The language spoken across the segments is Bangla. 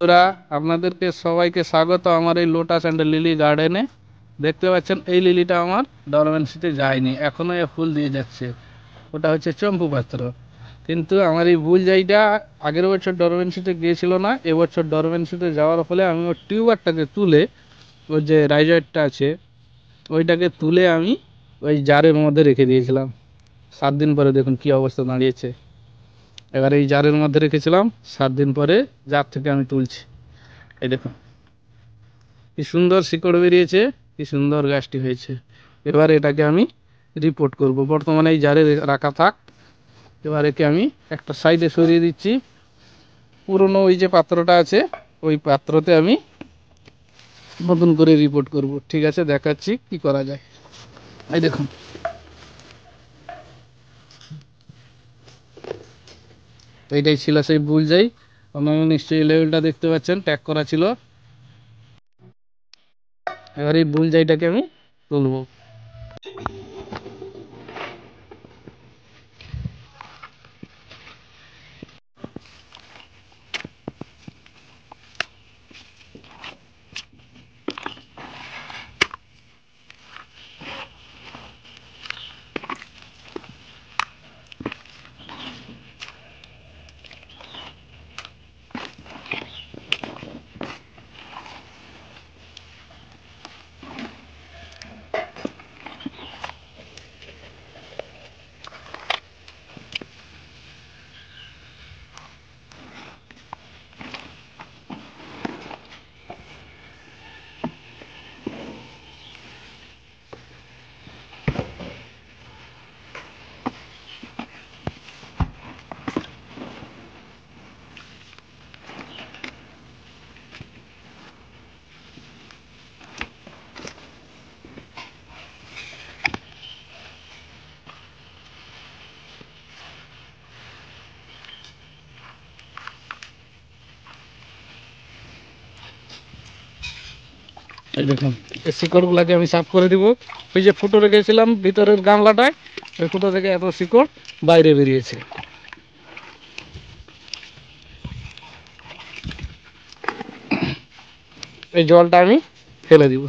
বন্ধুরা, আপনাদেরকে সবাইকে স্বাগত আমার এই লোটাস অ্যান্ড লিলি গার্ডেনে। দেখতে পাচ্ছেন এই লিলিটা আমার ডরমেন্সিতে যায়নি, এখনো এ ফুল দিয়ে যাচ্ছে। ওটা হচ্ছে চম্পু পাত্র। কিন্তু আমার এই বুলজাইটা আগের বছর ডরমেন্সিতে গিয়েছিল না, এবছর ডরমেন্সিতে যাওয়ার ফলে আমি ওর টিউবারটাকে তুলে, ওর যে রাইজারটা আছে ওইটাকে তুলে আমি ওই জারের মধ্যে রেখে দিয়েছিলাম। 7 দিন পরে দেখুন কি অবস্থা দাঁড়িয়েছে। এবার এই জারের মধ্যে রেখেছিলাম, 7 দিন পরে জার থেকে আমি তুলছি। এই দেখুন কি সুন্দর শিকড় বেরিয়েছে, কি সুন্দর গাছটি হয়েছে। এবার এটাকে আমি রিপোর্ট করব। বর্তমানে এই জারে রাখা থাক। এবার একে আমি একটা সাইডে সরিয়ে দিচ্ছি। পুরনো ওই যে পাত্রটা আছে ওই পাত্রতে আমি নতুন করে রিপোর্ট করব। ঠিক আছে, দেখাচ্ছি কি করা যায়। এই দেখুন, এইটাই ছিল সেই বুলজাই। আপনারা নিশ্চয়ই লেভেলটা দেখতে পাচ্ছেন, ট্যাগ করা ছিল। এবার এই বুলজাইটাকে আমি তুলবো। এই দেখুন, এই শিকড়গুলাকে আমি সাফ করে দিব। ওই যে ফুটো রেখেছিলাম ভিতরের গামলাটায়, ওই ফুটো থেকে এত শিকড় বাইরে বেরিয়েছে। এই জলটা আমি ফেলে দিব,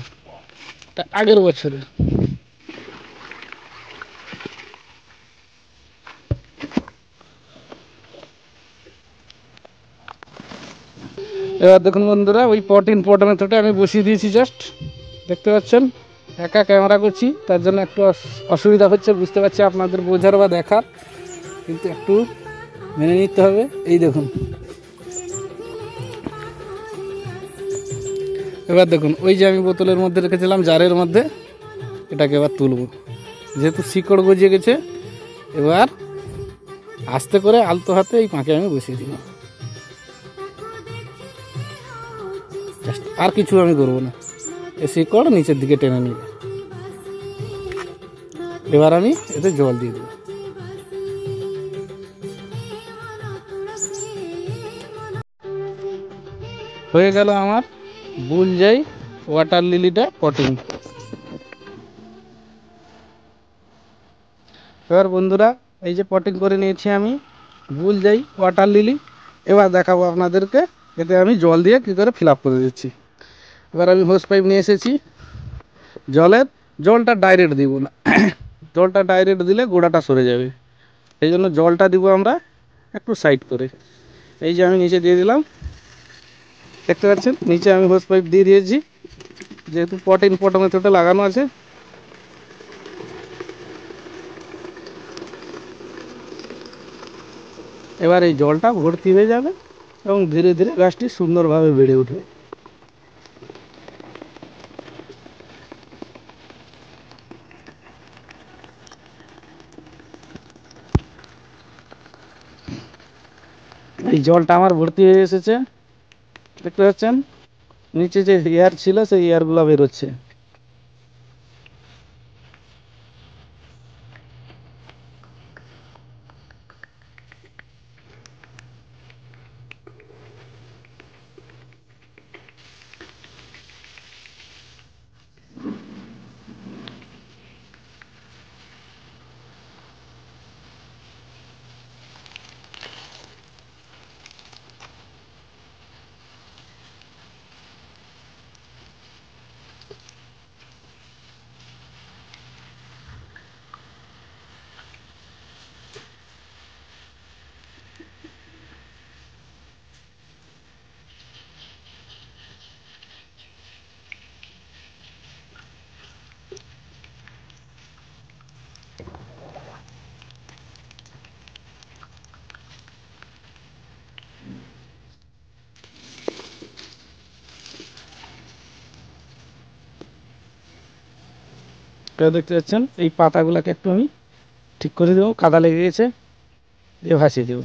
তা আগের বছরে। এবার দেখুন বন্ধুরা, ওই পট মেথডে আমি বসিয়ে দিয়েছি জাস্ট। দেখতে পাচ্ছেন, একা ক্যামেরা করছি তার জন্য একটু অসুবিধা হচ্ছে, বুঝতে পারছি আপনাদের বোঝার বা দেখার, কিন্তু একটু মেনে নিতে হবে। এই দেখুন, এবার দেখুন ওই যে আমি বোতলের মধ্যে রেখেছিলাম জারের মধ্যে, এটাকে এবার তুলব। যেহেতু শিকড় গজিয়ে গেছে, এবার আস্তে করে আলতো হাতে এই পাঁকে আমি বসিয়ে দিব। আর কিছু আমি করবো না, এই শিকড় নিচের দিকে টেনে নিবে। এবার আমি এতে জল দিয়ে দেবো। হয়ে গেল আমার বুলজাই ওয়াটার লিলিটা পটিং। এবার বন্ধুরা, এই যে পটিং করে নিয়েছি আমি বুলজাই ওয়াটার লিলি। এবার দেখাবো আপনাদেরকে এতে আমি জল দিয়ে কী করে ফিল আপ করে দিচ্ছি। এবার আমি হোস পাইপ নিয়ে এসেছি। জলটা ডাইরেক্ট দিব না, জলটা ডাইরেক্ট দিলে গোড়াটা সরে যাবে। এই জন্য জলটা দিব আমরা একটু সাইড করে। এই যে আমি নিচে দিয়ে দিলাম, দেখতে পাচ্ছেন নিচে আমি হোস পাইপ দিয়ে দিয়েছি, যেহেতু পট মেথডে লাগানো আছে। এবার এই জলটা ভর্তি হয়ে যাবে এবং ধীরে ধীরে গাছটি সুন্দরভাবে বেড়ে উঠবে। এই জলটা আমার ভর্তি হয়ে এসেছে, দেখতে পাচ্ছেন নিচে যে এয়ার ছিল সেই এয়ারগুলো বেরোচ্ছে। দেখতে পাচ্ছেন এই পাতাগুলোকে একটু আমি ঠিক করে দেবো, কাদা লেগে গেছে, দিয়ে ভাসিয়ে দেবো।